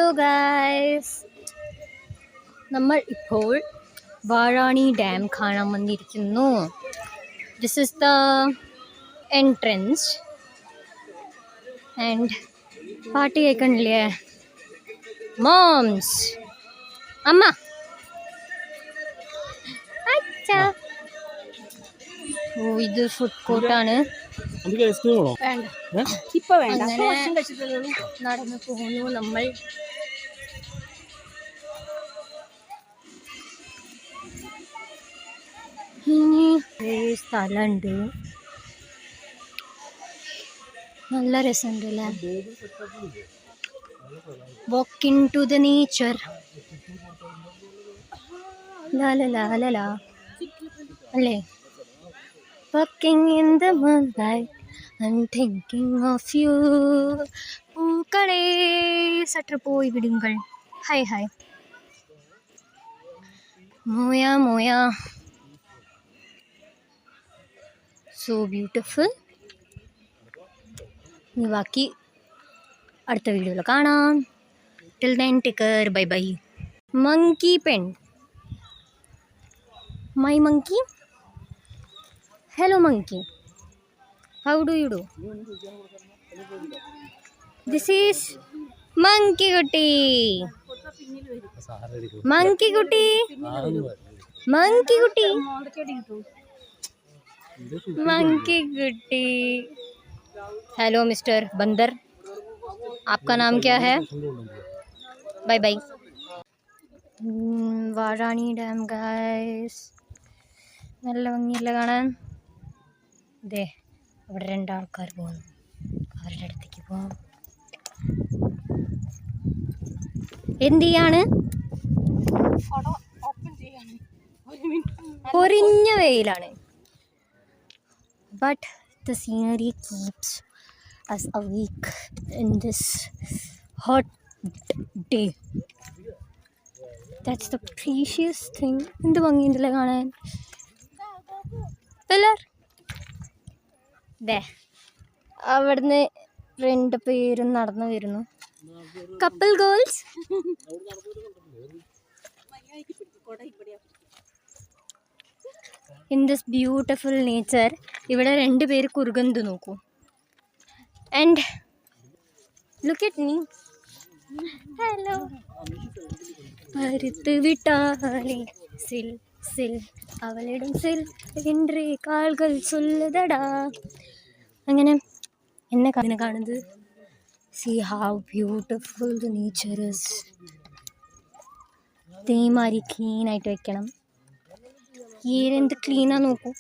Hello guys, നമ്മൾ ഇപ്പോൾ വാഴാണി dam കാണാൻ വന്നിരിക്കുന്നു. This is the entrance and പാട്ട് കേൾക്കണില്ലേ മോംസ്? അമ്മ അച്ഛാ. ഓ, ഇത് ഫുഡ് കോർട്ടാണ്. നടന്നു പോകുന്നു നമ്മൾ. ഇനി സ്ഥലമുണ്ട്, നല്ല രസമുണ്ട് അല്ലേ? Walk into the nature. ലാ അല്ലേ? Walking in the moonlight, I'm thinking of you. പൂക്കളെ സട്ടർ പോയി വിടുങ്ങൾ. ഹായ് ഹായ് മോയ മോയ. So beautiful. ഇനി ബാക്കി അടുത്ത വീഡിയോയിൽ കാണാം. Till then take care, bye bye. Monkey pen, my monkey. Hello monkey, how do you do? This is monkey kutti. Monkey kutti, monkey kutti, monkey kutti. Hello Mr. बंदर, आपका नाम क्या है? Bye bye. Vazhani dam guys, നല്ല ഭംഗിയില്ല കാണാൻ. ദേ അവിടെ രണ്ടാൾക്കാർ പോകുന്നു, അവരുടെ അടുത്തേക്ക് പോകാം. എന്ത് ചെയ്യാണ്? പൊരിഞ്ഞ വെയിലാണ്. But the scenery keeps us awake in this hot day. That's the precious thing. എന്ത് ഭംഗിയുണ്ടല്ലേ കാണാൻ. പിള്ളേർ ദേ അവിടുന്ന് രണ്ട് പേരും നടന്നു വരുന്നു. Couple girls. In this beautiful nature. ഇവിടെ രണ്ട് പേര് കുറുകന്ത് നോക്കൂ. And look at me. Hello. പരുത്ത് വിട്ടാലേ സിൽ സിൽ അവളിടും സിൽ എൻ്റെ കാൽകൾ ചൊല്ലുതടാ. അങ്ങനെ എന്നെ കാണുന്നത്. See how beautiful the nature is. തേമാരി ക്ലീനായിട്ട് വെക്കണം. ഈ എന്ത് ക്ലീനാ നോക്കൂ.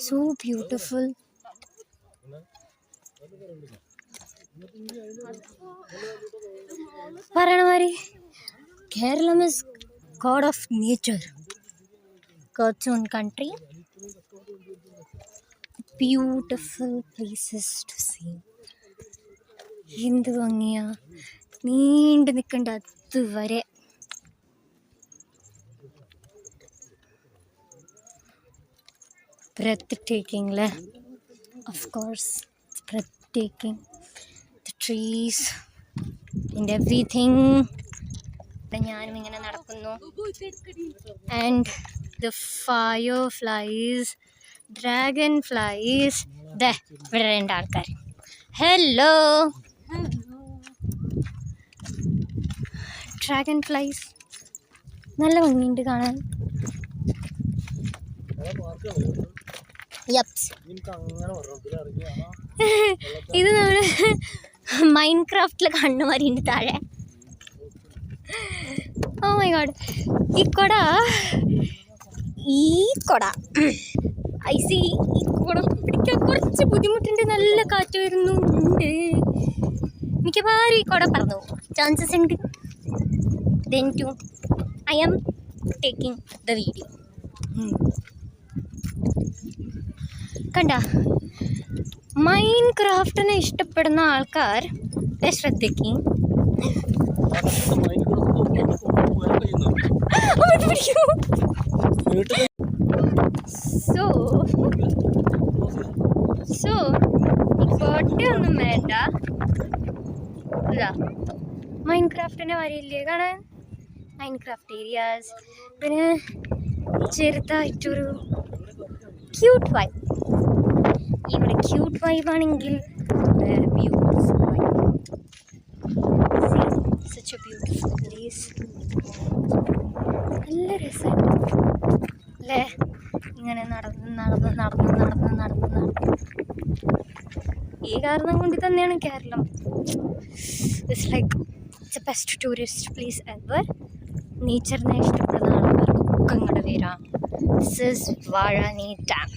So beautiful. പറയണ മാതിരി Kerala is God of nature, God's own country, beautiful places to see. എന്ത് ഭംഗിയാ, നീണ്ടു നിൽക്കണ്ട അതുവരെ. breathtaking le, of course, breathtaking. The trees and everything. ഞാനും ഇങ്ങനെ നടക്കുന്നു. And the fireflies, dragonflies. ദേ ഇവിടെ രണ്ടാൾക്കാർ. ഹലോ. ഡ്രാഗൺ ഫ്ലൈസ് നല്ല ഭംഗിയുണ്ട് കാണാൻ. ഇത് നമ്മുടെ മൈൻക്രാഫ്റ്റിലെ കണ്ണുമാരിണ്ട് താഴെ. Oh my god. ഈ കൊട ഐ സി. ഈ കൊട പിടിക്കാൻ കുറച്ച് ബുദ്ധിമുട്ടുണ്ട്. നല്ല കാറ്റ് വരുന്നുണ്ട്. മിക്കവാറും ഈ കൊട പറന്നു ചാൻസസ് ഉണ്ട്. Then to I am taking the video. കണ്ട, മൈൻക്രാഫ്റ്റിനെ ഇഷ്ടപ്പെടുന്ന ആൾക്കാർ ശ്രദ്ധിക്കും. സോ ഈ കോട്ടയൊന്നും വേണ്ട. ഇതാ മൈൻക്രാഫ്റ്റിൻ്റെ വരിയില്ലേ കാണാൻ, മൈൻക്രാഫ്റ്റ് ഏരിയാസ്. പിന്നെ ചെറുതായിട്ടൊരു ക്യൂട്ട് വൈബ്. ഇവിടെ ക്യൂട്ട് വൈബാണെങ്കിൽ beautiful vibe. such a beautiful place. നല്ല രസമുണ്ട് അല്ലേ ഇങ്ങനെ നടന്ന്. ഈ കാരണം കൊണ്ട് തന്നെയാണ് Kerala it's like it's a best tourist place ever. നേച്ചറിനെ ഇഷ്ടപ്പെടുന്ന ആൾക്കാർക്കൊക്കെ ഇങ്ങോട്ട് വരാം. This is Vazhani dam.